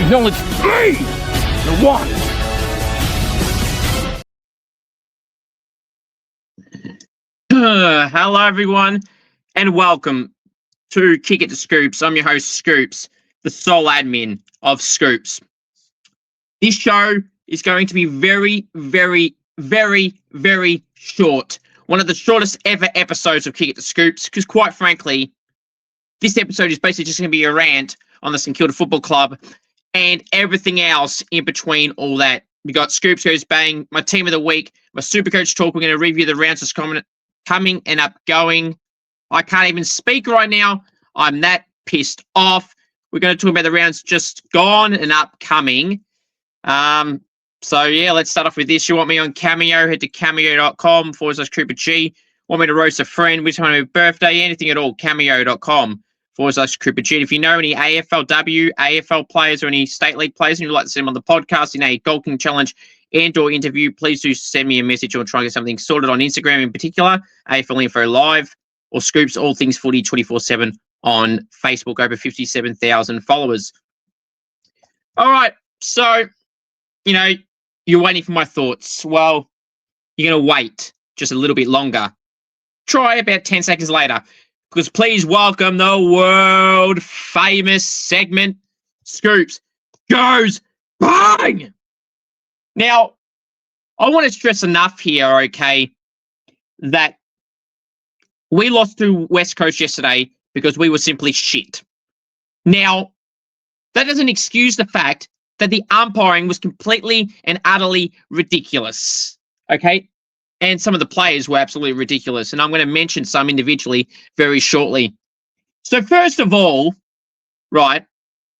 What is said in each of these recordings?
Acknowledge me, the one. Hello, everyone, and welcome to Kick It to Scoops. I'm your host, Scoops, the sole admin of Scoops. This show is going to be very, very, very, very short. One of the shortest ever episodes of Kick It to Scoops, because quite frankly, this episode is basically just going to be a rant on the St Kilda Football Club and everything else in between all that. We got Scoops Goes Bang, my team of the week, my Supercoach talk. We're going to review the rounds that's coming and upgoing. I can't even speak right now. I'm that pissed off. We're going to talk about the rounds just gone and upcoming. So yeah, let's start off with this. You want me on Cameo, head to cameo.com/Cooper G. Want me to roast a friend, wish someone a birthday, anything at all, cameo.com/Cooper G. If you know any AFLW, AFL players or any state league players and you'd like to see them on the podcast in a Goal King Challenge and or interview, please do send me a message or try and get something sorted on Instagram in particular, AFL Info Live, or Scoops All Things Footy 24/7 on Facebook, over 57,000 followers. All right, so, you're waiting for my thoughts. Well, you're going to wait just a little bit longer. Try about 10 seconds later, because please welcome the world famous segment, Scoops Goes Bang! Now, I want to stress enough here, okay, that we lost to West Coast yesterday because we were simply shit. Now, that doesn't excuse the fact that the umpiring was completely and utterly ridiculous, okay? And some of the players were absolutely ridiculous, and I'm going to mention some individually very shortly. So first of all, right,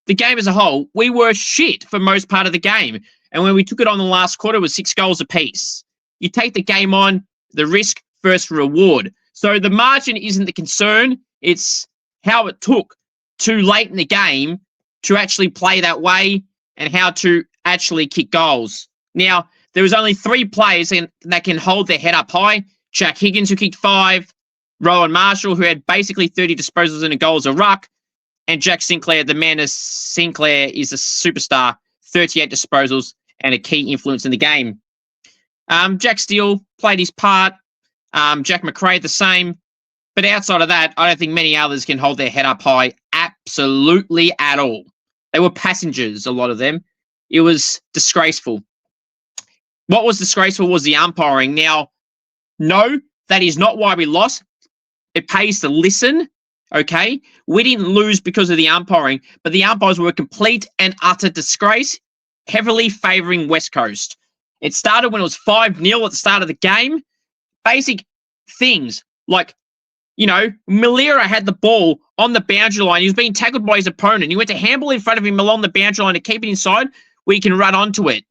the game as a whole, we were shit for most part of the game. And when we took it on the last quarter, it was 6 goals apiece. You take the game on, the risk versus reward. So the margin isn't the concern. It's how it took too late in the game to actually play that way and how to actually kick goals. Now, there was only 3 players that can hold their head up high. Jack Higgins, who kicked 5. Rowan Marshall, who had basically 30 disposals and a goal as a ruck. And Jack Sinclair, the man of Sinclair, is a superstar. 38 disposals and a key influence in the game. Jack Steele played his part. Jack McRae the same. But outside of that, I don't think many others can hold their head up high absolutely at all. They were passengers, a lot of them. It was disgraceful. What was disgraceful was the umpiring. Now, no, that is not why we lost. It pays to listen, okay? We didn't lose because of the umpiring, but the umpires were a complete and utter disgrace, heavily favouring West Coast. It started when it was 5-0 at the start of the game. Basic things like, Malira had the ball on the boundary line. He was being tackled by his opponent. He went to handball in front of him along the boundary line to keep it inside where he can run onto it.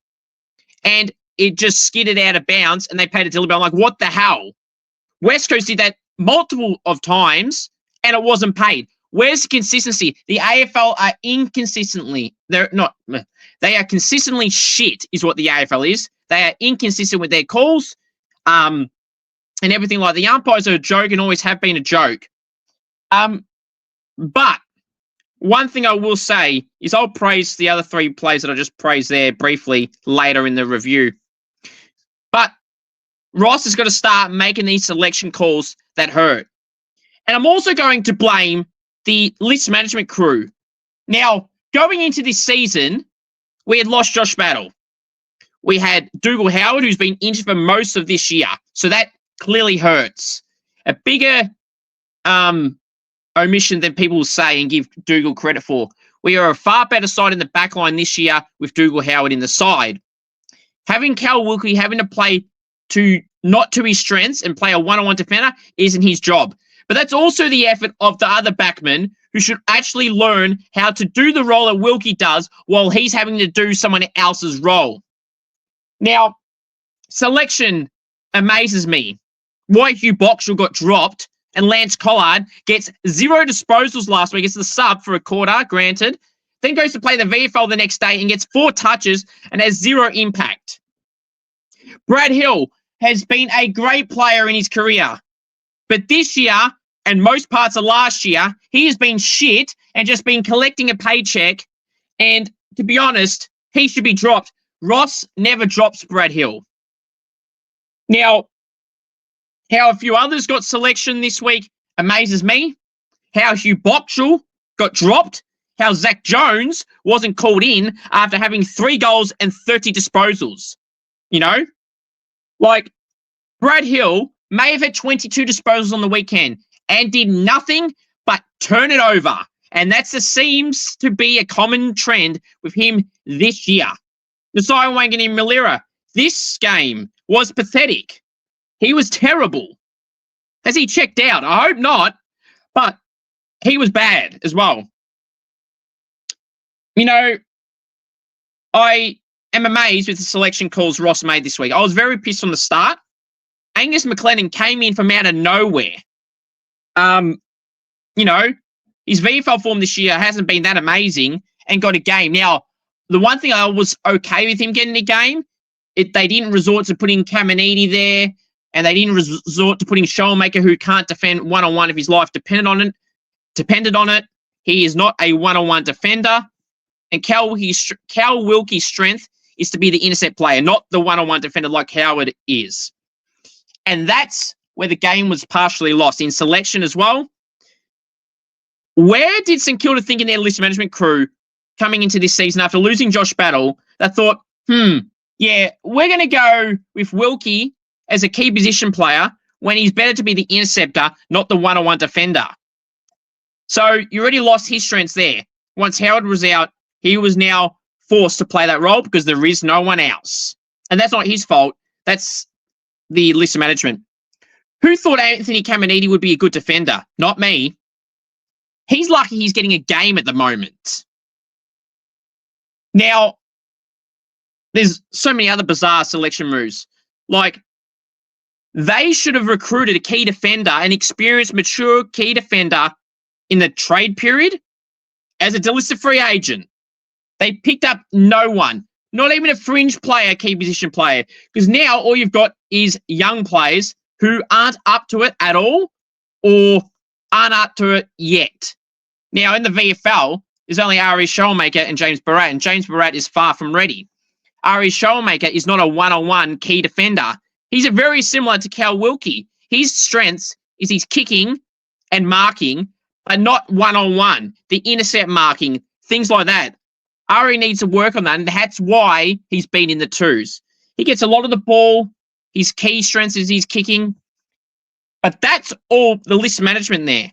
And it just skidded out of bounds and they paid a deliberate. I'm like, what the hell? West Coast did that multiple of times and it wasn't paid. Where's the consistency? The AFL are they are consistently shit is what the AFL is. They are inconsistent with their calls and everything like the umpires are a joke and always have been a joke. But one thing I will say is I'll praise the other 3 players that I just praised there briefly later in the review. But Ross has got to start making these selection calls that hurt. And I'm also going to blame the list management crew. Now, going into this season, we had lost Josh Battle. We had Dougal Howard, who's been injured for most of this year. So that clearly hurts. A bigger omission than people will say and give Dougal credit for. We are a far better side in the back line this year with Dougal Howard in the side. Having Cal Wilkie having to play not to his strengths and play a one-on-one defender isn't his job. But that's also the effort of the other backmen who should actually learn how to do the role that Wilkie does while he's having to do someone else's role. Now, selection amazes me. Why Hugh Boxall got dropped and Lance Collard gets 0 disposals last week. It's the sub for a quarter, granted. Then goes to play the VFL the next day and gets 4 touches and has 0 impact. Brad Hill has been a great player in his career. But this year, and most parts of last year, he has been shit and just been collecting a paycheck and to be honest, he should be dropped. Ross never drops Brad Hill. Now, how a few others got selection this week amazes me. How Hugh Boxall got dropped. How Zach Jones wasn't called in after having 3 goals and 30 disposals. You know? Like, Brad Hill may have had 22 disposals on the weekend and did nothing but turn it over. And that seems to be a common trend with him this year. Nasiah Wanganeen-Milera, this game was pathetic. He was terrible. Has he checked out? I hope not, but he was bad as well. You know, I am amazed with the selection calls Ross made this week. I was very pissed from the start. Angus McLennan came in from out of nowhere. You know, his VFL form this year hasn't been that amazing and got a game. Now, the one thing I was okay with him getting a game, they didn't resort to putting Caminiti there, and they didn't resort to putting Schoenmaker, who can't defend one-on-one if his life depended on it. He is not a one-on-one defender. And Cal Wilkie's strength is to be the intercept player, not the one-on-one defender like Howard is. And that's where the game was partially lost in selection as well. Where did St Kilda think in their list management crew coming into this season after losing Josh Battle that thought, yeah, we're going to go with Wilkie as a key position player when he's better to be the interceptor, not the one-on-one defender. So you already lost his strengths there. Once Howard was out, he was now forced to play that role because there is no one else. And that's not his fault. That's the list management. Who thought Anthony Caminiti would be a good defender? Not me. He's lucky he's getting a game at the moment. Now, there's so many other bizarre selection moves. Like, they should have recruited a key defender, an experienced, mature key defender in the trade period as a delisted free agent. They picked up no one, not even a fringe player, key position player, because now all you've got is young players who aren't up to it at all or aren't up to it yet. Now, in the VFL, there's only Ari Schoenmaker and James Barat, and James Barat is far from ready. Ari Schoenmaker is not a one-on-one key defender. He's very similar to Cal Wilkie. His strengths is his kicking and marking, but not one-on-one. The intercept marking, things like that. Ari needs to work on that, and that's why he's been in the twos. He gets a lot of the ball. His key strengths is his kicking. But that's all the list management there.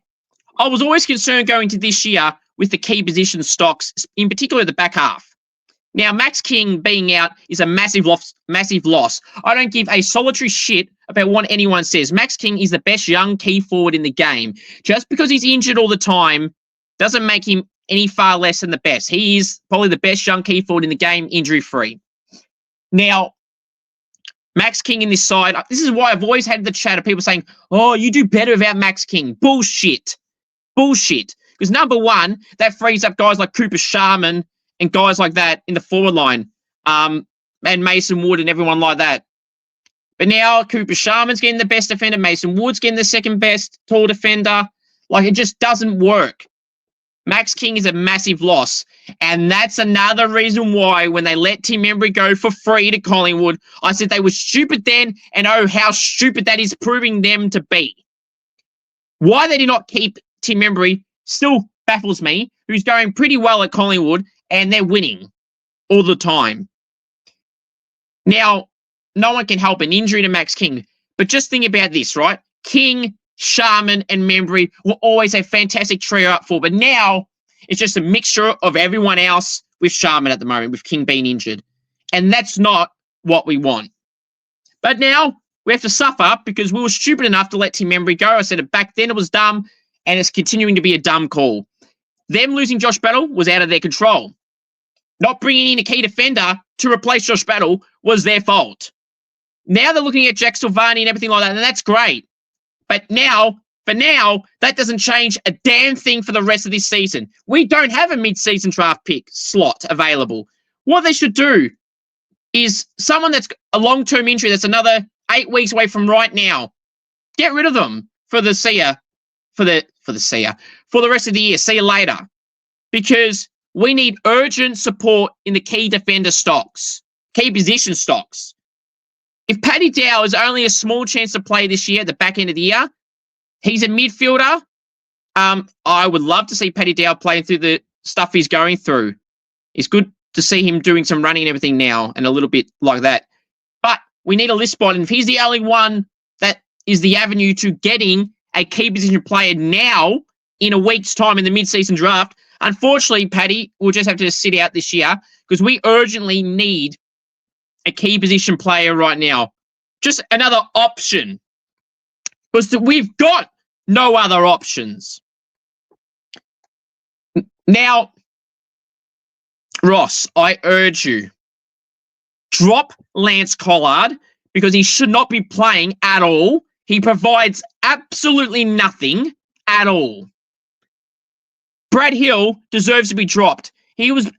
I was always concerned going to this year with the key position stocks, in particular the back half. Now, Max King being out is a massive loss. I don't give a solitary shit about what anyone says. Max King is the best young key forward in the game. Just because he's injured all the time doesn't make him any far less than the best. He is probably the best young key forward in the game, injury-free. Now, Max King in this side, this is why I've always had the chat of people saying, oh, you do better without Max King. Bullshit. Because number one, that frees up guys like Cooper Sharman and guys like that in the forward line, and Mason Wood and everyone like that. But now Cooper Sharman's getting the best defender, Mason Wood's getting the second best tall defender. Like, it just doesn't work. Max King is a massive loss, and that's another reason why when they let Tim Embry go for free to Collingwood, I said they were stupid then, and oh, how stupid that is proving them to be. Why they did not keep Tim Embry still baffles me, who's going pretty well at Collingwood, and they're winning all the time. Now, no one can help an injury to Max King, but just think about this, right? King, Sharman, and Membry will always have fantastic trio up for, but now it's just a mixture of everyone else with Sharman at the moment, with King being injured. And that's not what we want. But now we have to suffer because we were stupid enough to let Tim Membry go. I said it back then, it was dumb, and it's continuing to be a dumb call. Them losing Josh Battle was out of their control. Not bringing in a key defender to replace Josh Battle was their fault. Now they're looking at Jack Silvani and everything like that, and that's great. But now, for now, that doesn't change a damn thing for the rest of this season. We don't have a mid-season draft pick slot available. What they should do is someone that's a long-term injury that's another 8 weeks away from right now, get rid of them for the rest of the year. See you later. Because we need urgent support in the key defender stocks, key position stocks. If Paddy Dow is only a small chance to play this year at the back end of the year, he's a midfielder. I would love to see Paddy Dow playing through the stuff he's going through. It's good to see him doing some running and everything now and a little bit like that. But we need a list spot. And if he's the only one that is the avenue to getting a key position player now in a week's time in the mid-season draft, unfortunately, Paddy will just have to sit out this year because we urgently need a key position player right now. Just another option. Because we've got no other options. Now, Ross, I urge you, drop Lance Collard because he should not be playing at all. He provides absolutely nothing at all. Brad Hill deserves to be dropped. He was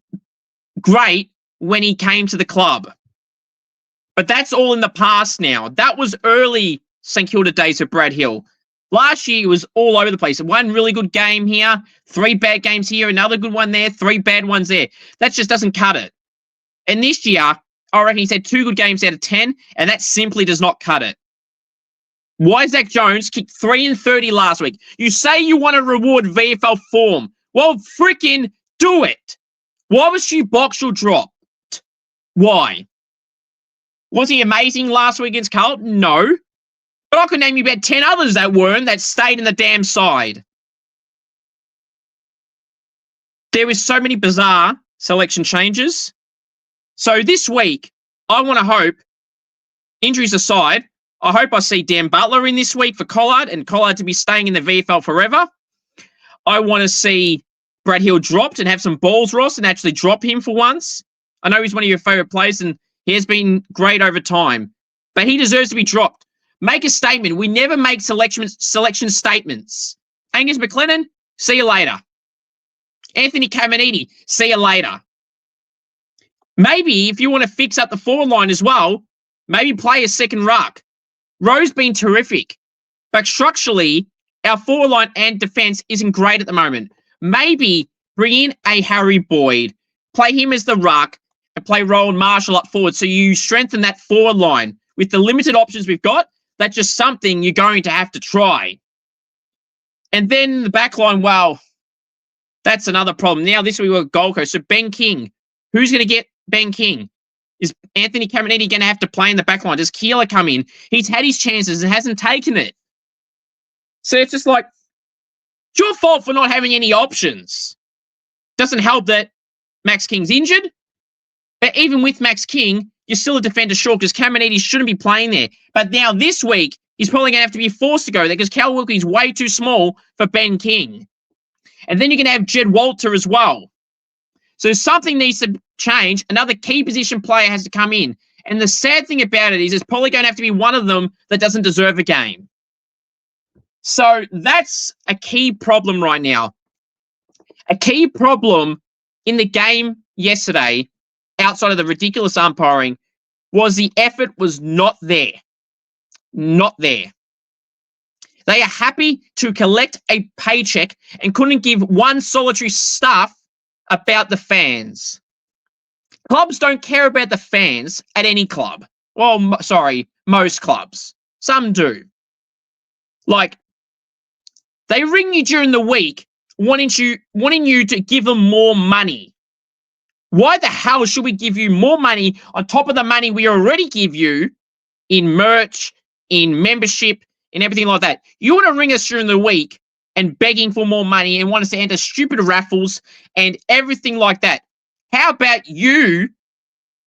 great when he came to the club. But that's all in the past now. That was early St Kilda days of Brad Hill. Last year, it was all over the place. One really good game here, 3 bad games here, another good one there, 3 bad ones there. That just doesn't cut it. And this year, I reckon he's had 2 good games out of 10, and that simply does not cut it. Why Zach Jones kicked 3 and 30 last week? You say you want to reward VFL form. Well, freaking do it. Why was Stu Boxall dropped? Why? Was he amazing last week against Carlton? No. But I could name you about 10 others that weren't, that stayed in the damn side. There was so many bizarre selection changes. So this week, I want to hope, injuries aside, I hope I see Dan Butler in this week for Collard and Collard to be staying in the VFL forever. I want to see Brad Hill dropped and have some balls, Ross, and actually drop him for once. I know he's one of your favourite players and he has been great over time, but he deserves to be dropped. Make a statement. We never make selection statements. Angus McLennan, see you later. Anthony Caminiti, see you later. Maybe if you want to fix up the forward line as well, maybe play a second ruck. Rowe's been terrific, but structurally, our forward line and defence isn't great at the moment. Maybe bring in a Harry Boyd, play him as the ruck, and play Rowan Marshall up forward so you strengthen that forward line. With the limited options we've got, that's just something you're going to have to try. And then the back line, well, that's another problem. Now this week we've got Gold Coast. So Ben King, who's going to get Ben King? Is Anthony Caminiti going to have to play in the back line? Does Keeler come in? He's had his chances and hasn't taken it. So it's just like, it's your fault for not having any options. Doesn't help that Max King's injured. But even with Max King, you're still a defender short because Caminiti shouldn't be playing there. But now this week, he's probably going to have to be forced to go there because Cal Wilkie's way too small for Ben King. And then you're going to have Jed Walter as well. So something needs to change. Another key position player has to come in. And the sad thing about it is it's probably going to have to be one of them that doesn't deserve a game. So that's a key problem right now. A key problem in the game yesterday, outside of the ridiculous umpiring, was the effort was not there. Not there. They are happy to collect a paycheck and couldn't give one solitary stuff about the fans. Clubs don't care about the fans at any club. Well, most clubs. Some do. Like, they ring you during the week wanting you to give them more money. Why the hell should we give you more money on top of the money we already give you in merch, in membership, and everything like that? You want to ring us during the week and begging for more money and want us to enter stupid raffles and everything like that. How about you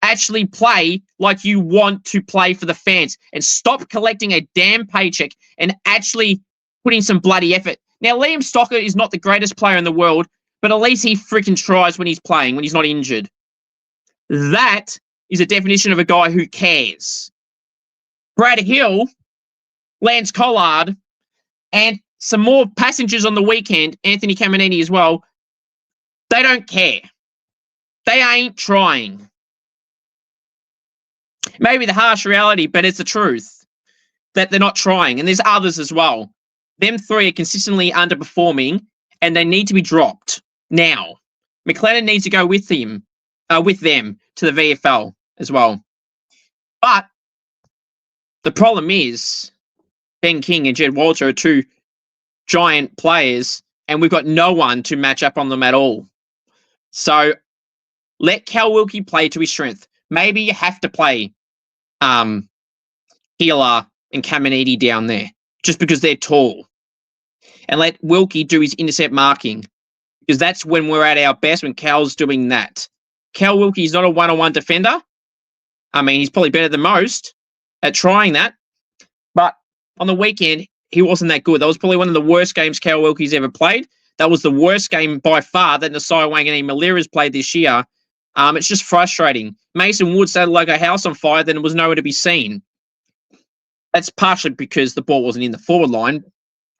actually play like you want to play for the fans and stop collecting a damn paycheck and actually put in some bloody effort? Now, Liam Stocker is not the greatest player in the world, but at least he freaking tries when he's playing, when he's not injured. That is a definition of a guy who cares. Brad Hill, Lance Collard, and some more passengers on the weekend, Anthony Caminiti as well, they don't care. They ain't trying. Maybe the harsh reality, but it's the truth that they're not trying. And there's others as well. Them three are consistently underperforming and they need to be dropped now. McLennan needs to go with them to the VFL as well. But the problem is Ben King and Jed Walter are two giant players, and we've got no one to match up on them at all. So let Cal Wilkie play to his strength. Maybe you have to play Healer and Caminiti down there just because they're tall. And let Wilkie do his intercept marking, because that's when we're at our best, when Cal's doing that. Cal Wilkie is not a one-on-one defender. I mean, he's probably better than most at trying that. But on the weekend, he wasn't that good. That was probably one of the worst games Cal Wilkie's ever played. That was the worst game by far that Nasai Wanganeen-Malira's played this year. It's just frustrating. Mason Wood started like a house on fire, then it was nowhere to be seen. That's partially because the ball wasn't in the forward line.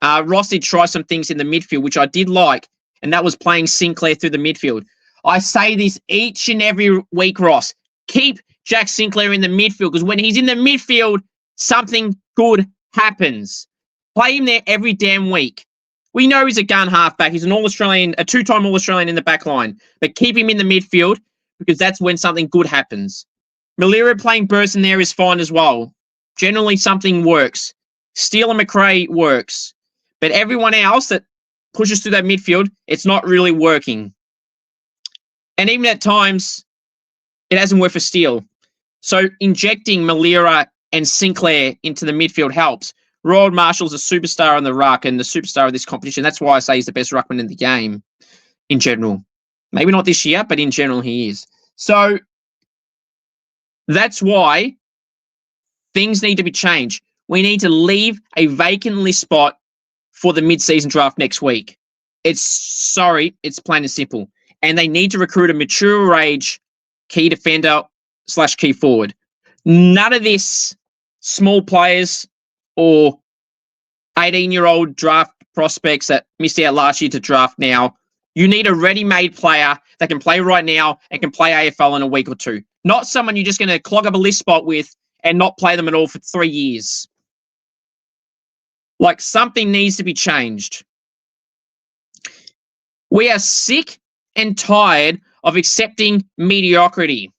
Ross did try some things in the midfield, which I did like, and that was playing Sinclair through the midfield. I say this each and every week, Ross. Keep Jack Sinclair in the midfield, because when he's in the midfield, something good happens. Play him there every damn week. We know he's a gun halfback. He's an All-Australian, a two-time All-Australian in the back line. But keep him in the midfield, because that's when something good happens. Malira playing Burson there is fine as well. Generally, something works. Steele and McRae works. But everyone else that pushes through that midfield, it's not really working. And even at times, it hasn't worked for Steele. So injecting Malira and Sinclair into the midfield helps. Rod Marshall's a superstar on the ruck and the superstar of this competition. That's why I say he's the best ruckman in the game in general. Maybe not this year, but in general he is. So that's why things need to be changed. We need to leave a vacant list spot for the mid-season draft next week. It's plain and simple. And they need to recruit a mature age key defender / key forward. None of this small players or 18-year-old draft prospects that missed out last year to draft now. You need a ready-made player that can play right now and can play AFL in a week or two. Not someone you're just going to clog up a list spot with and not play them at all for 3 years. Like, something needs to be changed. We are sick and tired of accepting mediocrity.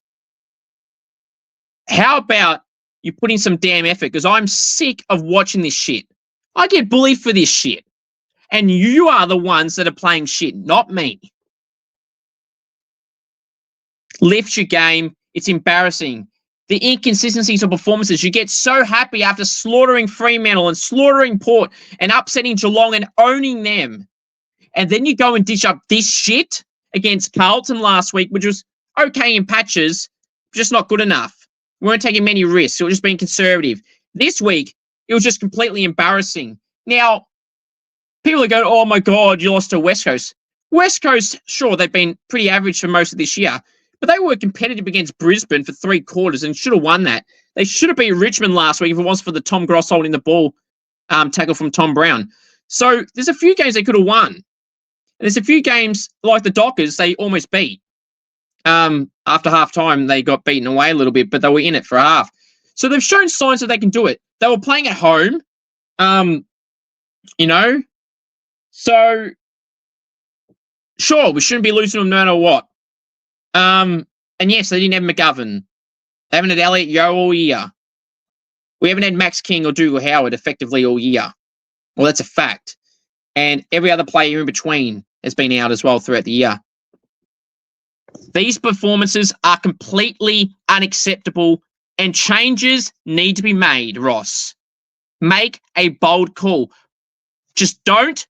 How about you put in some damn effort? Because I'm sick of watching this shit. I get bullied for this shit. And you are the ones that are playing shit, not me. Lift your game. It's embarrassing. The inconsistencies of performances. You get so happy after slaughtering Fremantle and slaughtering Port and upsetting Geelong and owning them. And then you go and dish up this shit against Carlton last week, which was okay in patches, just not good enough. We weren't taking many risks. It was just being conservative. This week, it was just completely embarrassing. Now, people are going, oh my God, you lost to West Coast. West Coast, sure, they've been pretty average for most of this year, but they were competitive against Brisbane for 3 quarters and should have won that. They should have beat Richmond last week if it wasn't for the Tom Gross holding the ball tackle from Tom Brown. So there's a few games they could have won. And there's a few games like the Dockers they almost beat. After half-time, they got beaten away a little bit, but they were in it for half. So they've shown signs that they can do it. They were playing at home, So, sure, we shouldn't be losing them no matter what. And yes, they didn't have McGovern. They haven't had Elliot Yeo all year. We haven't had Max King or Dougal Howard effectively all year. Well, that's a fact. And every other player in between has been out as well throughout the year. These performances are completely unacceptable and changes need to be made, Ross. Make a bold call. Just don't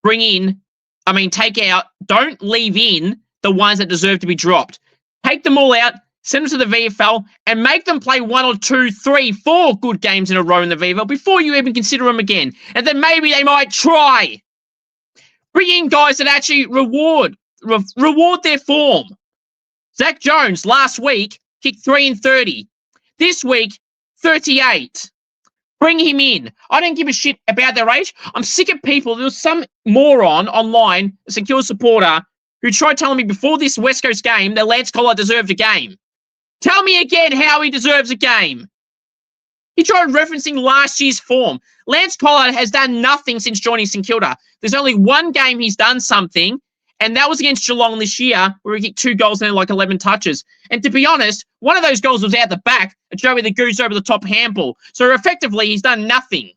take out, don't leave in the ones that deserve to be dropped. Take them all out, send them to the VFL, and make them play 1 or 2, 3, 4 good games in a row in the VFL before you even consider them again. And then maybe they might try. Bring in guys that actually reward their form. Zach Jones last week kicked 3 in 30. This week, 38. Bring him in. I don't give a shit about their age. I'm sick of people. There was some moron online, a St Kilda supporter, who tried telling me before this West Coast game that Lance Collard deserved a game. Tell me again how he deserves a game. He tried referencing last year's form. Lance Collard has done nothing since joining St Kilda. There's only one game he's done something, And that was against Geelong this year, where he kicked 2 goals and like 11 touches. And to be honest, one of those goals was out the back, a Joey the Goose over the top handball. So effectively, he's done nothing.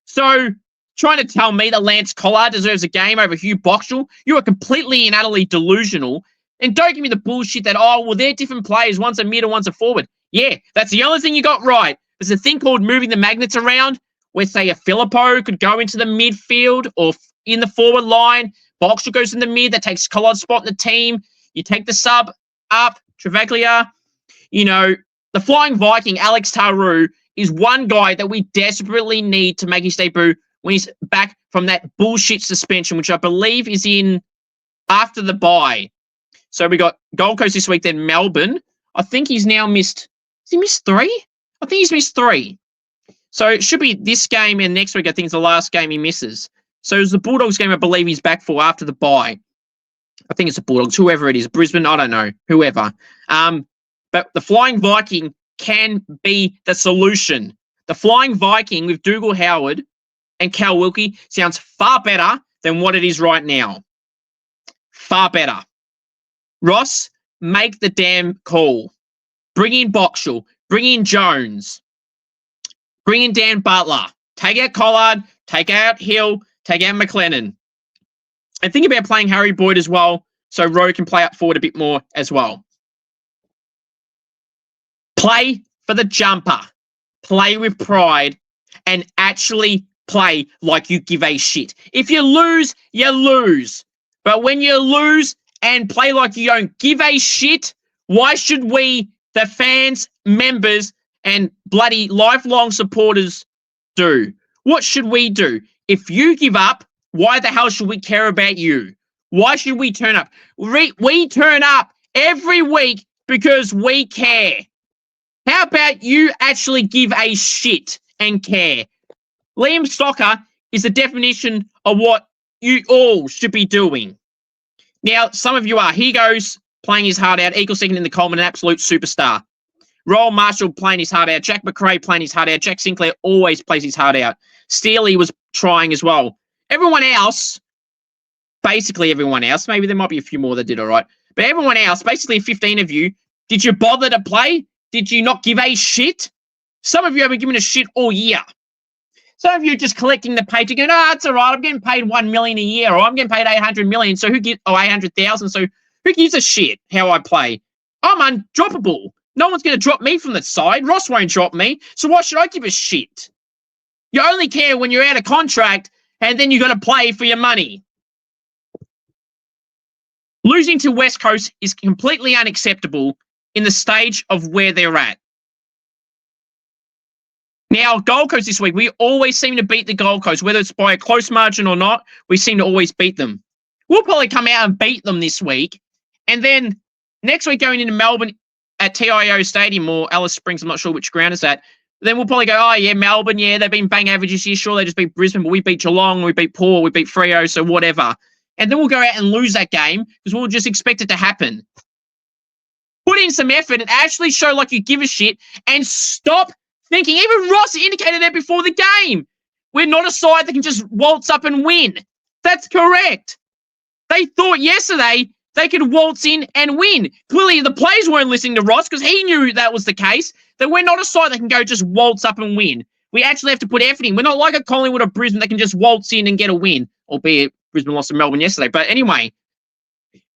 So trying to tell me that Lance Collard deserves a game over Hugh Boxall, you are completely and utterly delusional. And don't give me the bullshit that, oh, well, they're different players. One's a mid and one's a forward. Yeah, that's the only thing you got right. There's a thing called moving the magnets around, where, say, a Filippo could go into the midfield or in the forward line. Boxall goes in the mid. That takes Collard's spot in the team. You take the sub up, Travaglia. You know, the Flying Viking, Alex Taru, is one guy that we desperately need to make his debut when he's back from that bullshit suspension, which I believe is in after the bye. So we got Gold Coast this week, then Melbourne. I think he's now missed... Has he missed 3? I think he's missed 3. So it should be this game and next week, I think, is the last game he misses. So it's the Bulldogs game I believe he's back for after the bye. I think it's the Bulldogs, whoever it is. Brisbane, I don't know. Whoever. But the Flying Viking can be the solution. The Flying Viking with Dougal Howard and Cal Wilkie sounds far better than what it is right now. Far better. Ross, make the damn call. Bring in Boxall. Bring in Jones. Bring in Dan Butler. Take out Collard. Take out Hill. Take out McLennan. And think about playing Harry Boyd as well, so Rowe can play up forward a bit more as well. Play for the jumper. Play with pride. And actually play like you give a shit. If you lose, you lose. But when you lose and play like you don't give a shit, why should we, the fans, members, and bloody lifelong supporters, do? What should we do? If you give up, why the hell should we care about you? Why should we turn up? We turn up every week because we care. How about you actually give a shit and care? Liam Stocker is the definition of what you all should be doing. Now, some of you are. He goes playing his heart out. Eagle second in the Coleman, an absolute superstar. Roll Marshall playing his heart out. Jack McRae playing his heart out. Jack Sinclair always plays his heart out. Steely was trying as well. Everyone else, basically everyone else, maybe there might be a few more that did all right, but everyone else, basically 15 of you, did you bother to play? Did you not give a shit? Some of you have been giving a shit all year. Some of you just collecting the paycheck and, oh, it's all right, I'm getting paid $1 million a year, or I'm getting paid $800 million, so who gives, oh, 800,000, so who gives a shit how I play? I'm undroppable. No one's going to drop me from the side. Ross won't drop me, so why should I give a shit? You only care when you're out of contract and then you got to play for your money. Losing to West Coast is completely unacceptable in the stage of where they're at. Now, Gold Coast this week, we always seem to beat the Gold Coast, whether it's by a close margin or not, we seem to always beat them. We'll probably come out and beat them this week. And then next week going into Melbourne at TIO Stadium or Alice Springs, I'm not sure which ground is that. Then we'll probably go, oh, yeah, Melbourne, yeah, they've been bang average this year. Sure, they just beat Brisbane, but we beat Geelong, we beat Port, we beat Freo, so whatever. And then we'll go out and lose that game because we'll just expect it to happen. Put in some effort and actually show like you give a shit and stop thinking. Even Ross indicated that before the game. We're not a side that can just waltz up and win. That's correct. They thought yesterday they could waltz in and win. Clearly, the players weren't listening to Ross because he knew that was the case, that we're not a side that can go just waltz up and win. We actually have to put effort in. We're not like a Collingwood or Brisbane that can just waltz in and get a win, albeit Brisbane lost to Melbourne yesterday. But anyway,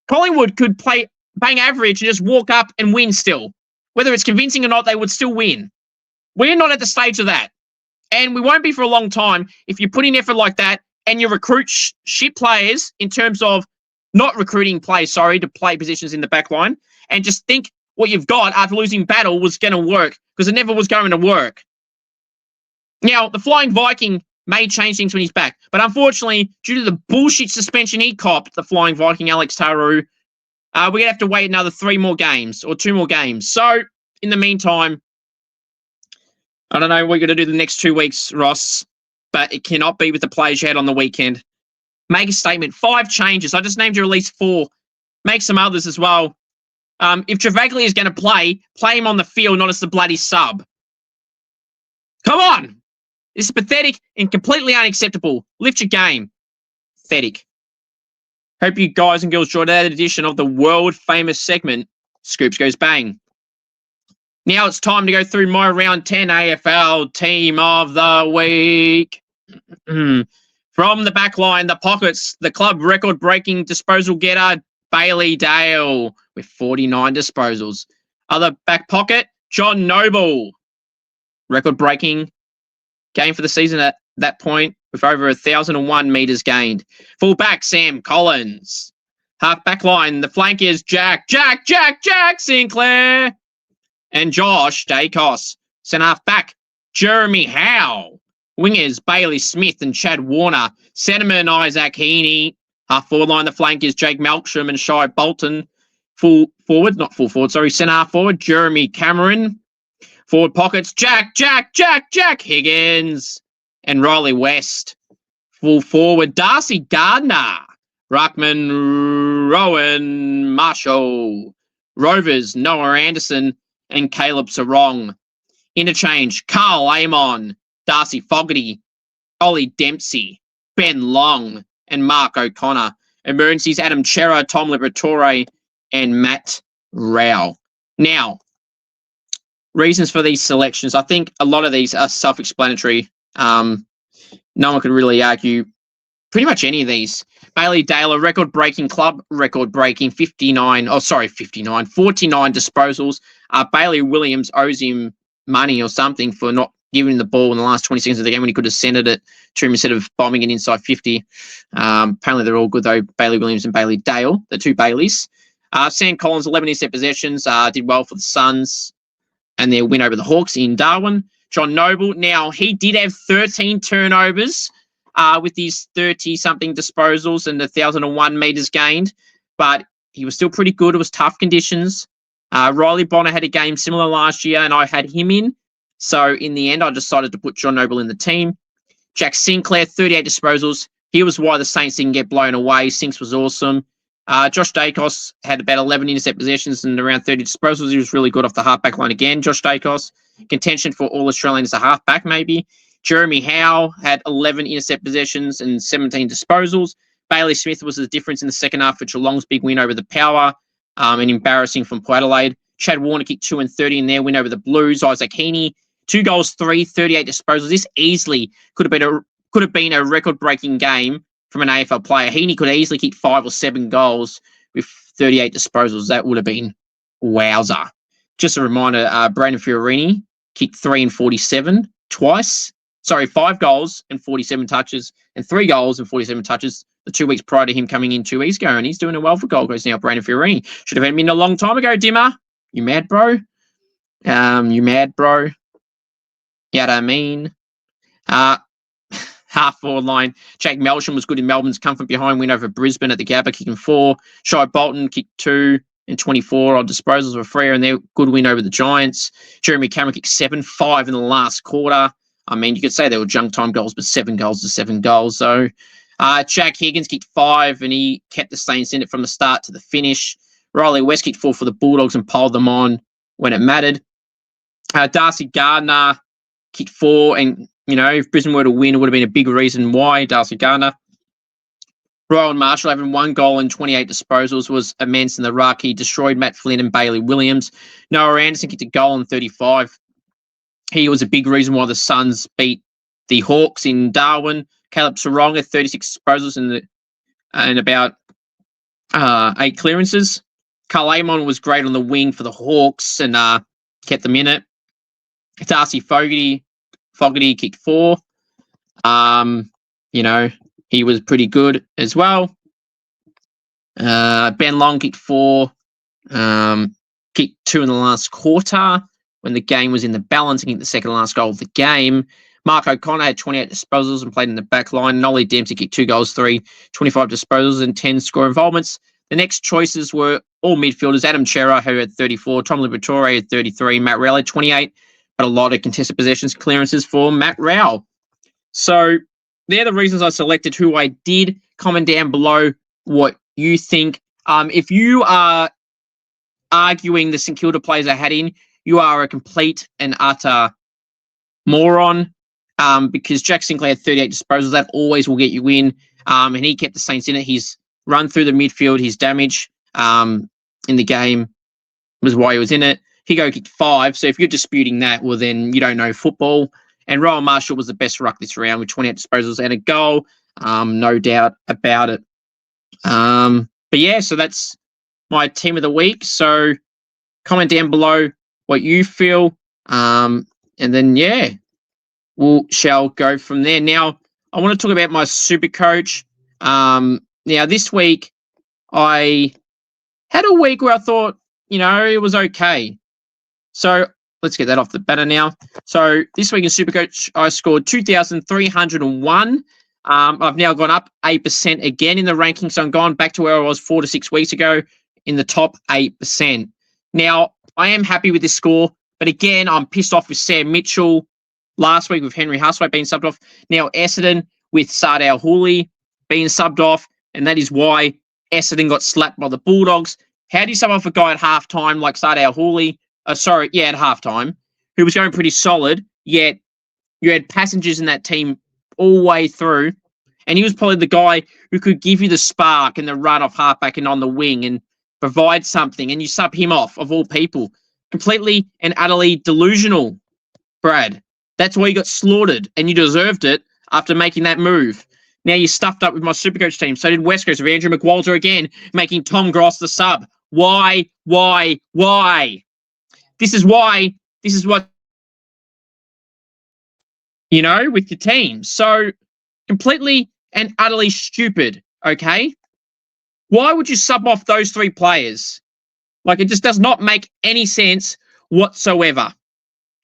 Collingwood could play bang average and just walk up and win still. Whether it's convincing or not, they would still win. We're not at the stage of that. And we won't be for a long time if you put in effort like that and you recruit shit players in terms of not recruiting players, to play positions in the back line, and just think what you've got after losing battle was going to work, because it never was going to work. Now, the Flying Viking may change things when he's back, but unfortunately, due to the bullshit suspension he copped, the Flying Viking, Alex Taru, we're going to have to wait another 3 more games or 2 more games. So, in the meantime, I don't know what you're going to do the next 2 weeks, Ross, but it cannot be with the players you had on the weekend. Make a statement. 5 changes. I just named you at least 4. Make some others as well. If Travaglia is going to play him on the field, not as the bloody sub. Come on. This is pathetic and completely unacceptable. Lift your game. Pathetic. Hope you guys and girls enjoyed that edition of the world-famous segment, Scoops Goes Bang. Now it's time to go through my Round 10 AFL Team of the Week. From the back line, the pockets, the club record-breaking disposal getter, Bailey Dale, with 49 disposals. Other back pocket, John Noble, record-breaking game for the season at that point, with over 1,001 metres gained. Full back, Sam Collins. Half back line, the flankers, Jack Sinclair. And Josh Dacos. Centre half back, Jeremy Howe. Wingers, Bailey Smith and Chad Warner. Centreman, Isaac Heaney. Half forward line, the flankers, Jake Melksham and Shai Bolton. Centre half forward, Jeremy Cameron. Forward pockets, Jack Higgins and Riley West. Full forward, Darcy Gardner. Ruckman, Rowan Marshall. Rovers, Noah Anderson and Caleb Sarong. Interchange, Carl Amon, Darcy Fogarty, Ollie Dempsey, Ben Long and Mark O'Connor. Emergencies, Adam Chera, Tom Liberatore and Matt Rao. Now, reasons for these selections. I think a lot of these are self-explanatory. No one could really argue pretty much any of these. Bailey Dale, a record-breaking 49 disposals. Bailey Williams owes him money or something for not giving him the ball in the last 20 seconds of the game when he could have sent it to him instead of bombing it inside 50. Apparently they're all good though, Bailey Williams and Bailey Dale, the two Baileys. Sam Collins, 11 intercept possessions, did well for the Suns and their win over the Hawks in Darwin. John Noble, now he did have 13 turnovers with his 30-something disposals and 1,001 metres gained, but he was still pretty good. It was tough conditions. Riley Bonner had a game similar last year, and I had him in. So in the end, I decided to put John Noble in the team. Jack Sinclair, 38 disposals. He was why the Saints didn't get blown away. Sinks was awesome. Josh Dacos had about 11 intercept possessions and around 30 disposals. He was really good off the halfback line again. Josh Dacos, contention for All-Australian as a halfback maybe. Jeremy Howe had 11 intercept possessions and 17 disposals. Bailey Smith was the difference in the second half for Geelong's big win over the Power and embarrassing from Port Adelaide. Chad Warner kicked 2 and 30 in their win over the Blues. Isaac Heaney, 2 goals, 38 disposals. This easily could have been a record-breaking game from an AFL player. Heaney could easily kick 5 or 7 goals with 38 disposals. That would have been wowzer. Just a reminder, Brandon Fiorini kicked 3 and 47 twice. 5 goals and 47 touches and 3 goals and 47 touches the 2 weeks prior to him coming in 2 weeks ago. And he's doing it well for Gold Coast now, Brandon Fiorini. Should have had him in a long time ago, Dimmer. You mad, bro? You know what I mean? Half forward line. Jake Melsham was good in Melbourne's come from behind win over Brisbane at the Gabba, kicking 4. Shai Bolton kicked 2 and 24 on disposals for Freo, and their good win over the Giants. Jeremy Cameron kicked 7-5 in the last quarter. I mean, you could say they were junk time goals, but 7 goals is 7 goals. So Jack Higgins kicked 5, and he kept the Saints in it from the start to the finish. Riley West kicked 4 for the Bulldogs and piled them on when it mattered. Darcy Gardner kicked 4, and, you know, if Brisbane were to win, it would have been a big reason why Darcy Gardner. Rowan Marshall having 1 goal and 28 disposals was immense in the ruck. He destroyed Matt Flynn and Bailey Williams. Noah Anderson kicked a goal in 35. He was a big reason why the Suns beat the Hawks in Darwin. Caleb Sarong had 36 disposals and about 8 clearances. Carl Amon was great on the wing for the Hawks and kept them in it. Darcy Fogarty kicked 4. You know, he was pretty good as well. Ben Long kicked 4. Kicked 2 in the last quarter when the game was in the balance, and kicked the second last goal of the game. Mark O'Connor had 28 disposals and played in the back line. Ollie Dempsey kicked 2 goals, 25 disposals and 10 score involvements. The next choices were all midfielders. Adam Chera, who had 34. Tom Liberatore had 33. Matt Rowell had 28. But a lot of contested possessions clearances for Matt Rowell. So they're the reasons I selected who I did. Comment down below what you think. If you are arguing the St Kilda players I had in, you are a complete and utter moron. Because Jack Sinclair had 38 disposals. That always will get you in. And he kept the Saints in it. He's run through the midfield. His damage in the game was why he was in it. Higo kicked 5. So if you're disputing that, well, then you don't know football. And Rowan Marshall was the best ruck this round with 28 disposals and a goal. No doubt about it. But yeah, so that's my team of the week. So comment down below what you feel. And then, yeah, we shall go from there. Now, I want to talk about my Supercoach. Now, this week, I had a week where I thought, it was okay. So let's get that off the banner now. So this week in Supercoach, I scored 2,301. I've now gone up 8% again in the rankings. So I'm gone back to where I was 4 to 6 weeks ago in the top 8%. Now, I am happy with this score, but again, I'm pissed off with Sam Mitchell last week with Henry Husway being subbed off. Now, Essendon with Sardale Hooley being subbed off, and that is why Essendon got slapped by the Bulldogs. How do you sub off a guy at halftime like Sardale Hooley? At halftime, who was going pretty solid, yet you had passengers in that team all the way through, and he was probably the guy who could give you the spark and the run off halfback and on the wing and provide something, and you sub him off, of all people. Completely and utterly delusional, Brad. That's why you got slaughtered, and you deserved it after making that move. Now you stuffed up with my Supercoach team. So did West Coast with Andrew McWalter again, making Tom Gross the sub. Why? This is what, with your team. So completely and utterly stupid, okay? Why would you sub off those 3 players? Like, it just does not make any sense whatsoever.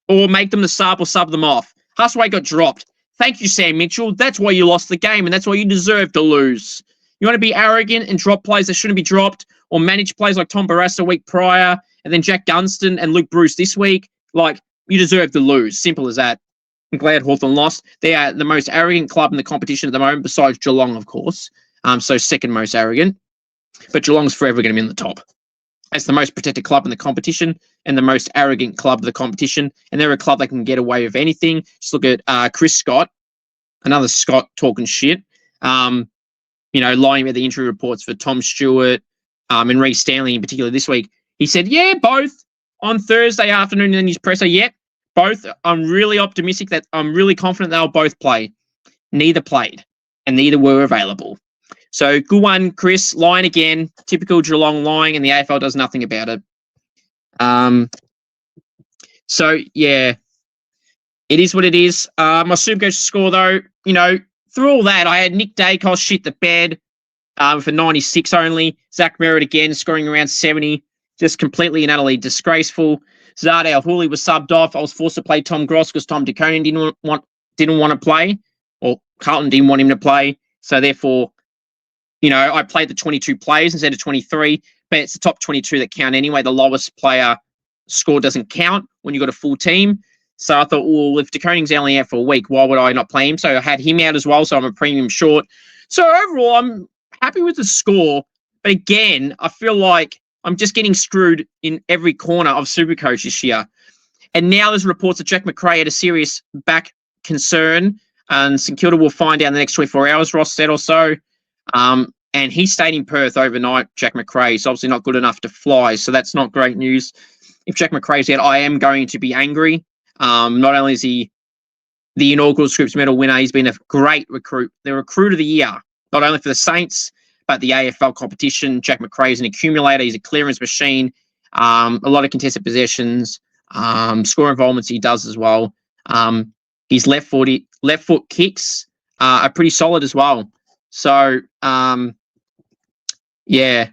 Or make them the sub or sub them off. Husway got dropped. Thank you, Sam Mitchell. That's why you lost the game, and that's why you deserve to lose. You want to be arrogant and drop players that shouldn't be dropped, or manage players like Tom Barrass a week prior, and then Jack Gunston and Luke Bruce this week. Like, you deserve to lose. Simple as that. I'm glad Hawthorn lost. They are the most arrogant club in the competition at the moment, besides Geelong, of course. So second most arrogant. But Geelong's forever going to be in the top. It's the most protected club in the competition and the most arrogant club of the competition. And they're a club that can get away with anything. Just look at Chris Scott, another Scott talking shit. Lying about the injury reports for Tom Stewart and Reece Stanley in particular this week. He said, yeah, both on Thursday afternoon in his presser. Yep, both. I'm really optimistic that I'm really confident they'll both play. Neither played, and neither were available. So good one, Chris. Lying again. Typical Geelong lying, and the AFL does nothing about it. So, yeah, it is what it is. My Supercoach score, though, through all that, I had Nick Dacos shit the bed for 96 only. Zach Merritt again scoring around 70. Just completely and utterly disgraceful. Sardale Hooley was subbed off. I was forced to play Tom Gross because Tom DeConing didn't want to play, or Carlton didn't want him to play. So therefore, I played the 22 players instead of 23, but it's the top 22 that count anyway. The lowest player score doesn't count when you've got a full team. So I thought, well, if DeConing's only out for a week, why would I not play him? So I had him out as well, so I'm a premium short. So overall, I'm happy with the score. But again, I feel like I'm just getting screwed in every corner of Supercoach this year. And now there's reports that Jack McRae had a serious back concern. And St Kilda will find out in the next 24 hours, Ross said or so. And he stayed in Perth overnight, Jack McRae. He's obviously not good enough to fly, so that's not great news. If Jack McRae's out, I am going to be angry. Not only is he the inaugural Scoops medal winner, he's been a great recruit. The recruit of the year, not only for the Saints, but the AFL competition. Jack McRae is an accumulator. He's a clearance machine. A lot of contested possessions, score involvements he does as well. His left foot kicks are pretty solid as well. So, yeah.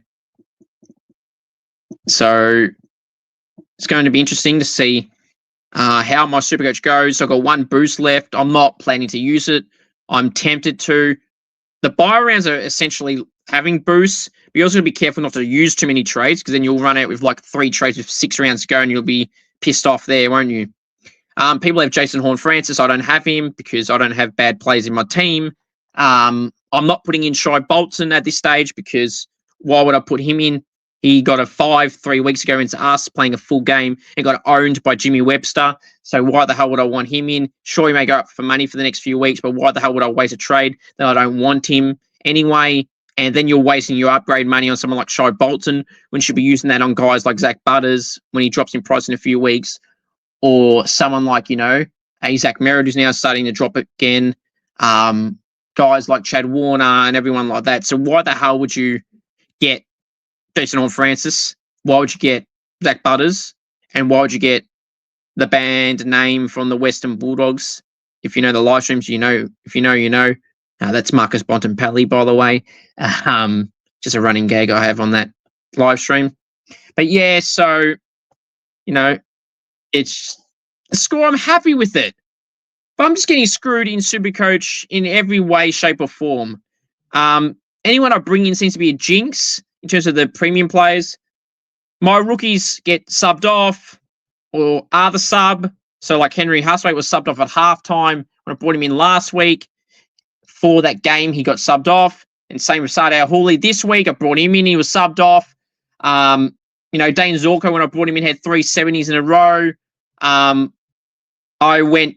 So it's going to be interesting to see how my Supercoach goes. I've got 1 boost left. I'm not planning to use it. I'm tempted to. The buy rounds are essentially having boosts, but you also got to be careful not to use too many trades, because then you'll run out with like 3 trades with 6 rounds to go, and you'll be pissed off there, won't you? People have Jason Horne-Francis. I don't have him because I don't have bad players in my team. I'm not putting in Shai Bolton at this stage, because why would I put him in? He got a 5 3 weeks ago into us, playing a full game, and got owned by Jimmy Webster. So why the hell would I want him in? Sure, he may go up for money for the next few weeks, but why the hell would I waste a trade that I don't want him anyway? And then you're wasting your upgrade money on someone like Shai Bolton when you should be using that on guys like Zach Butters when he drops in price in a few weeks, or someone like, Zach Merritt, who's now starting to drop again. Guys like Chad Warner and everyone like that. So why the hell would you get Jason Horne-Francis? Why would you get Zach Butters? And why would you get the band name from the Western Bulldogs? If you know the live streams, you know. If you know, you know. That's Marcus Bontempelli, by the way. Just a running gag I have on that live stream. But yeah, so, it's a score. I'm happy with it. But I'm just getting screwed in Supercoach in every way, shape, or form. Anyone I bring in seems to be a jinx in terms of the premium players. My rookies get subbed off or are the sub. So like Henry Huswaite was subbed off at halftime when I brought him in last week. For that game, he got subbed off. And same with Sardar Hooley this week. I brought him in, he was subbed off. Dane Zorko, when I brought him in, had 370s in a row. I went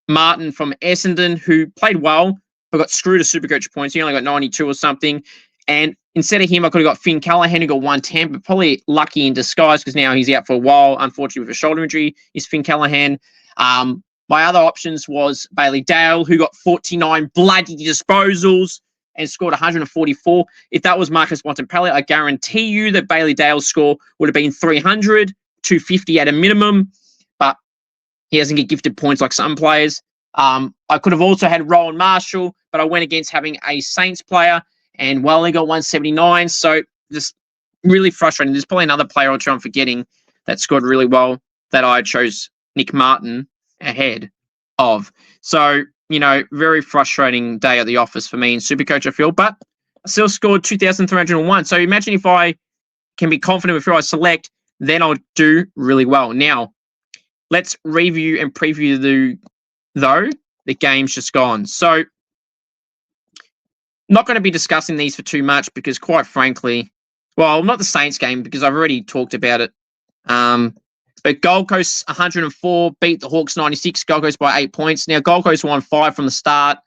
Martin from Essendon, who played well, but got screwed to Supercoach points. He only got 92 or something. And instead of him, I could have got Finn Callaghan, who got 110, but probably lucky in disguise because now he's out for a while, unfortunately, with a shoulder injury, is Finn Callaghan. My other options was Bailey Dale, who got 49 bloody disposals and scored 144. If that was Marcus Bontempelli, I guarantee you that Bailey Dale's score would have been 300, 250 at a minimum, but he doesn't get gifted points like some players. I could have also had Rowan Marshall, but I went against having a Saints player, and well, he got 179. So just really frustrating. There's probably another player or two I'm forgetting that scored really well that I chose Nick Martin ahead of. So, very frustrating day at the office for me in Supercoach, I feel, but I still scored 2,301. So imagine if I can be confident with who I select, then I'll do really well. Now, let's review and preview the game's just gone. So, not going to be discussing these for too much because, quite frankly, well, not the Saints game because I've already talked about it. But Gold Coast 104 beat the Hawks 96. Gold Coast by 8 points. Now, Gold Coast won 5 from the start.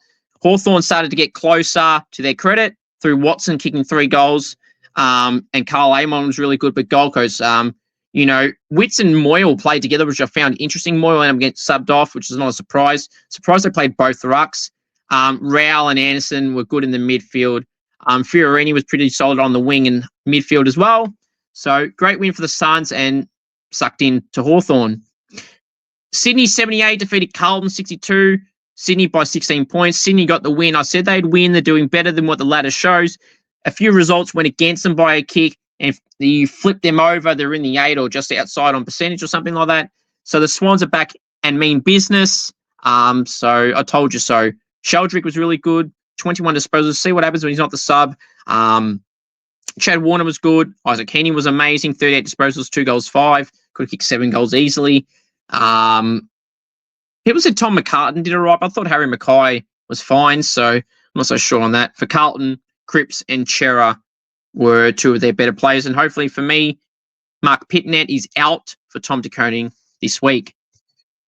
Hawthorn started to get closer, to their credit, through Watson kicking 3 goals. And Carl Amon was really good, but Gold Coast, Witts and Moyle played together, which I found interesting. Moyle ended up getting subbed off, which is not a surprise. Surprised they played both the rucks. Rowell and Anderson were good in the midfield. Fiorini was pretty solid on the wing and midfield as well. So great win for the Suns and sucked in to Hawthorn. Sydney 78 defeated Carlton 62. Sydney by 16 points. Sydney got the win. I said they'd win. They're doing better than what the ladder shows. A few results went against them by a kick. And if you flip them over, they're in the 8 or just outside on percentage or something like that. So the Swans are back and mean business. So I told you so. Sheldrick was really good. 21 disposals. See what happens when he's not the sub. Chad Warner was good. Isaac Heaney was amazing. 38 disposals, 2 goals, 5. Could have kicked 7 goals easily. People said Tom McCartan did all right, but I thought Harry Mackay was fine, so I'm not so sure on that. For Carlton, Cripps and Chera were 2 of their better players, and hopefully for me, Mark Pitnet is out for Tom De Koning this week.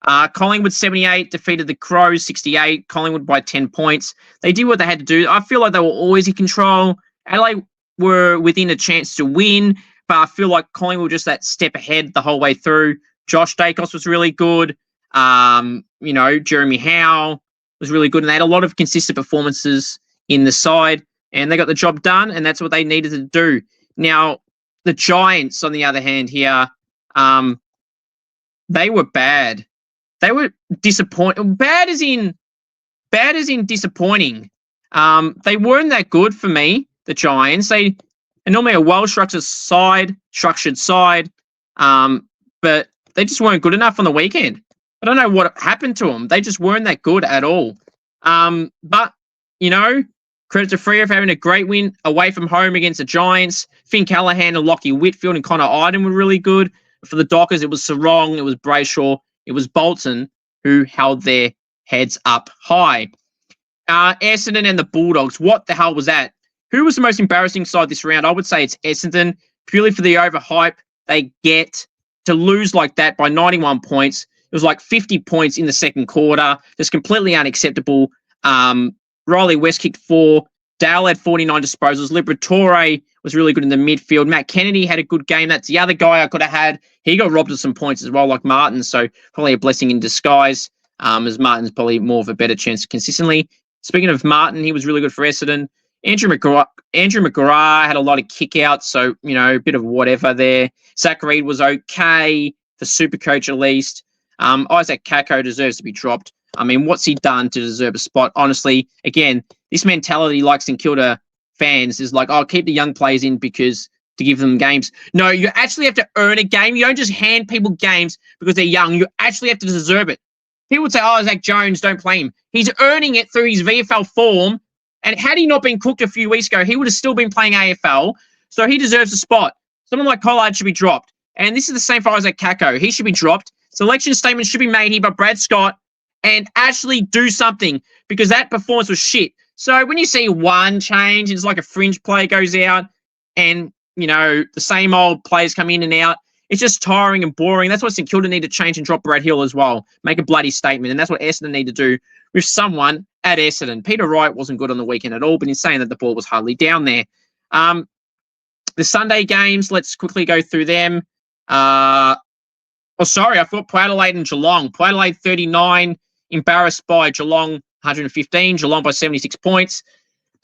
Collingwood 78 defeated the Crows 68. Collingwood by 10 points. They did what they had to do. I feel like they were always in control. Adelaide were within a chance to win, but I feel like Collingwood were just that step ahead the whole way through. Josh Dacos was really good. Jeremy Howe was really good, and they had a lot of consistent performances in the side, and they got the job done, and that's what they needed to do. Now, the Giants, on the other hand here, they were bad. They were disappointing. Bad as in disappointing. They weren't that good for me, the Giants. They are normally a well-structured side, but they just weren't good enough on the weekend. I don't know what happened to them. They just weren't that good at all. But, credit to Freo for having a great win away from home against the Giants. Finn Callaghan and Lockie Whitfield and Connor Iden were really good. For the Dockers, it was Sarong, it was Brayshaw, it was Bolton who held their heads up high. Essendon and the Bulldogs, what the hell was that? Who was the most embarrassing side this round? I would say it's Essendon, purely for the overhype they get to lose like that by 91 points. It was like 50 points in the second quarter. Just completely unacceptable. Riley West kicked 4. Dale had 49 disposals. Liberatore was really good in the midfield. Matt Kennedy had a good game. That's the other guy I could have had. He got robbed of some points as well, like Martin. So probably a blessing in disguise, as Martin's probably more of a better chance consistently. Speaking of Martin, he was really good for Essendon. Andrew McGrath had a lot of kickouts, so, a bit of whatever there. Zach Reid was okay for Supercoach at least. Isaac Kako deserves to be dropped. I mean, what's he done to deserve a spot? Honestly, again, this mentality like St Kilda fans is like, keep the young players in because to give them games. No, you actually have to earn a game. You don't just hand people games because they're young. You actually have to deserve it. People would say, Zach Jones, don't play him. He's earning it through his VFL form. And had he not been cooked a few weeks ago, he would have still been playing AFL. So he deserves a spot. Someone like Collard should be dropped. And this is the same for Isaac Kako. He should be dropped. Selection statement should be made here by Brad Scott and actually do something because that performance was shit. So when you see one change, it's like a fringe player goes out and, the same old players come in and out. It's just tiring and boring. That's what St Kilda need to change and drop Brad Hill as well. Make a bloody statement. And that's what Essendon need to do with someone at Essendon. Peter Wright wasn't good on the weekend at all, but he's saying that the ball was hardly down there. The Sunday games, let's quickly go through them. I thought Port Adelaide and Geelong. Port Adelaide 39, embarrassed by Geelong 115. Geelong by 76 points.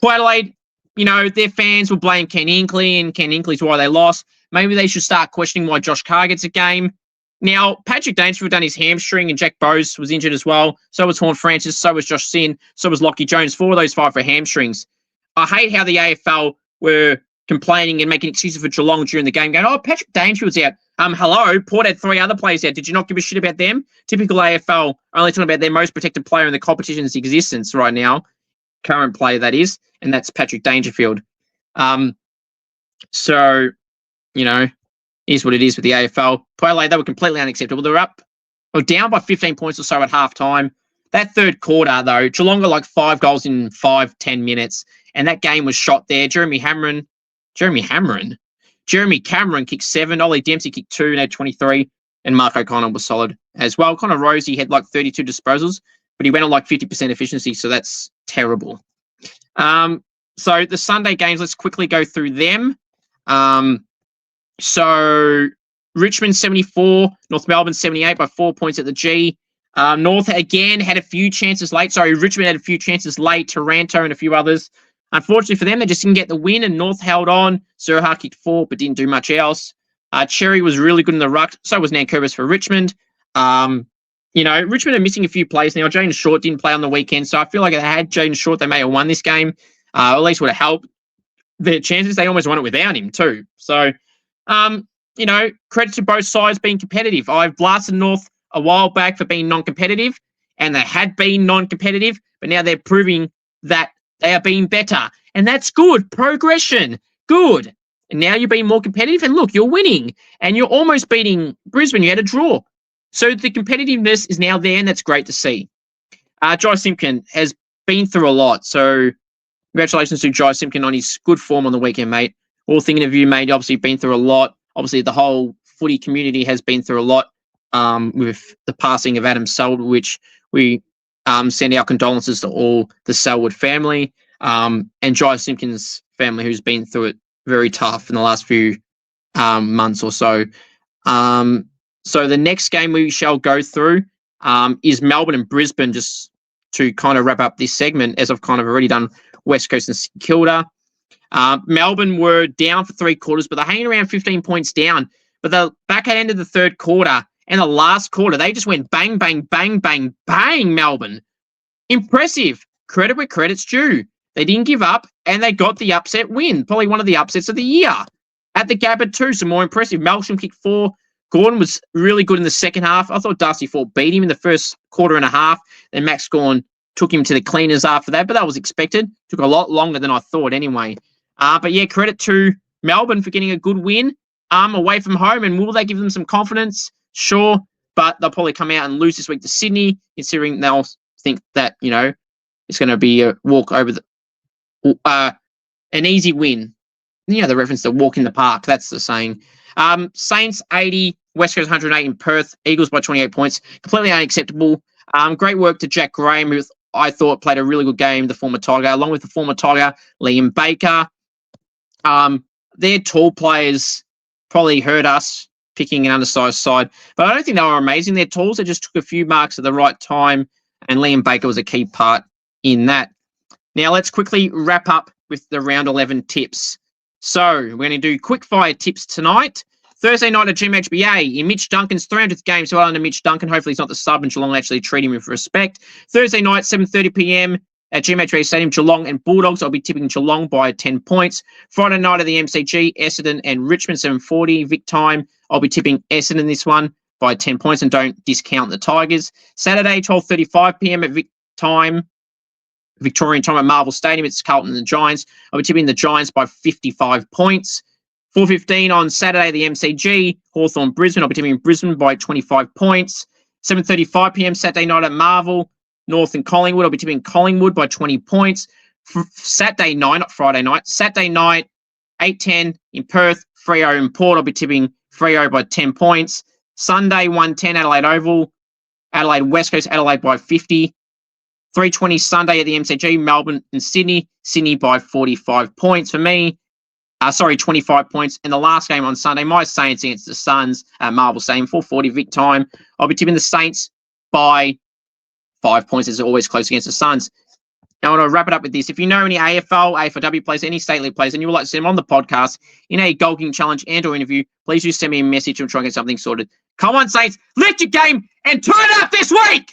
Port Adelaide, their fans will blame Ken Inkley, and Ken Inkley's why they lost. Maybe they should start questioning why Josh Carr gets a game. Now, Patrick Dangerfield done his hamstring and Jack Bowes was injured as well. So was Horn Francis, so was Josh Sin, so was Lockie Jones. 4 of those 5 for hamstrings. I hate how the AFL were complaining and making excuses for Geelong during the game, going, Patrick Dangerfield's out. Hello, Port had 3 other players out. Did you not give a shit about them? Typical AFL, only talking about their most protected player in the competition's existence right now. Current player, that is, and that's Patrick Dangerfield. Is what it is with the AFL. Port Adelaide, they were completely unacceptable. They were down by 15 points or so at halftime. That third quarter, though, Geelong got like 5 goals in 5-10 minutes, and that game was shot there. Jeremy Cameron kicked 7. Ollie Dempsey kicked 2 and had 23, and Mark O'Connor was solid as well. Connor Rosie had like 32 disposals, but he went on like 50% efficiency, so that's terrible. So the Sunday games, let's quickly go through them. So Richmond 74, North Melbourne 78 by 4 points at the G. North again had a few chances late. Richmond had a few chances late. Taranto and a few others. Unfortunately for them, they just didn't get the win, and North held on. Surha kicked 4, but didn't do much else. Cherry was really good in the ruck. So was Nankervis for Richmond. Richmond are missing a few players now. Jaden Short didn't play on the weekend, so I feel like if they had Jaden Short, they may have won this game. At least would have helped their chances. They almost won it without him too. So, credit to both sides being competitive. I've blasted North a while back for being non-competitive, and they had been non-competitive, but now they're proving that they are being better. And that's good. Progression. Good. And now you're being more competitive, and look, you're winning. And you're almost beating Brisbane. You had a draw. So the competitiveness is now there, and that's great to see. Jai Simpkin has been through a lot. So congratulations to Jai Simpkin on his good form on the weekend, mate. All thinking of you, mate. Obviously been through a lot. Obviously, the whole footy community has been through a lot with the passing of Adam Selwood, which we send our condolences to all the Selwood family and Jai Simpkin's family, who's been through it very tough in the last few months or so. So the next game we shall go through is Melbourne and Brisbane, just to kind of wrap up this segment, as I've kind of already done West Coast and St Kilda. Melbourne were down for 3 quarters, but they're hanging around 15 points down. But the back end of the third quarter and the last quarter, they just went bang, bang, bang, bang, bang, Melbourne. Impressive. Credit where credit's due. They didn't give up, and they got the upset win. Probably one of the upsets of the year. At the Gabba too, some more impressive. Melsham kicked 4. Gordon was really good in the second half. I thought Darcy Ford beat him in the first quarter and a half. Then Max Gawn took him to the cleaners after that, but that was expected. Took a lot longer than I thought anyway. But yeah, credit to Melbourne for getting a good win away from home. And will they give them some confidence? Sure. But they'll probably come out and lose this week to Sydney, considering they'll think that, it's going to be a walk over an easy win. The reference to walk in the park. That's the saying. Saints 80, West Coast 108 in Perth. Eagles by 28 points. Completely unacceptable. Great work to Jack Graham, who I thought played a really good game, the former Tiger, along with the former Tiger, Liam Baker. Their tall players probably hurt us picking an undersized side, but I don't think they were amazing. Their talls, they just took a few marks at the right time, and Liam Baker was a key part in that. Now, let's quickly wrap up with the round 11 tips. So, we're going to do quick fire tips tonight. Thursday night at GMHBA in Mitch Duncan's 300th game. So well under Mitch Duncan. Hopefully he's not the sub and Geelong actually treat him with respect. Thursday night, 7:30 p.m. at GMHBA Stadium, Geelong and Bulldogs. I'll be tipping Geelong by 10 points. Friday night at the MCG, Essendon and Richmond, 7:40 Vic time. I'll be tipping Essendon this one by 10 points, and don't discount the Tigers. Saturday, 12:35 p.m. at Vic time. Victorian time at Marvel Stadium. It's Carlton and the Giants. I'll be tipping the Giants by 55 points. 4:15 on Saturday, the MCG, Hawthorn Brisbane. I'll be tipping Brisbane by 25 points. 7:35 p.m. Saturday night at Marvel, North and Collingwood. I'll be tipping Collingwood by 20 points. Saturday night, not Friday night. Saturday night, 8:10 in Perth, Freo and Port. I'll be tipping Freo by 10 points. Sunday, 1:10 Adelaide Oval, Adelaide West Coast, Adelaide by 50. 3:20 Sunday at the MCG, Melbourne and Sydney. Sydney by 45 points for me. 25 points. And the last game on Sunday, my Saints against the Suns at Marvel Stadium, 4:40 Vic time. I'll be tipping the Saints by 5 points. It's always close against the Suns. Now, I want to wrap it up with this. If you know any AFL, AFLW players, any state league players, and you would like to see them on the podcast in a goalking challenge and or interview, please do send me a message and try and get something sorted. Come on, Saints, lift your game and turn up this week!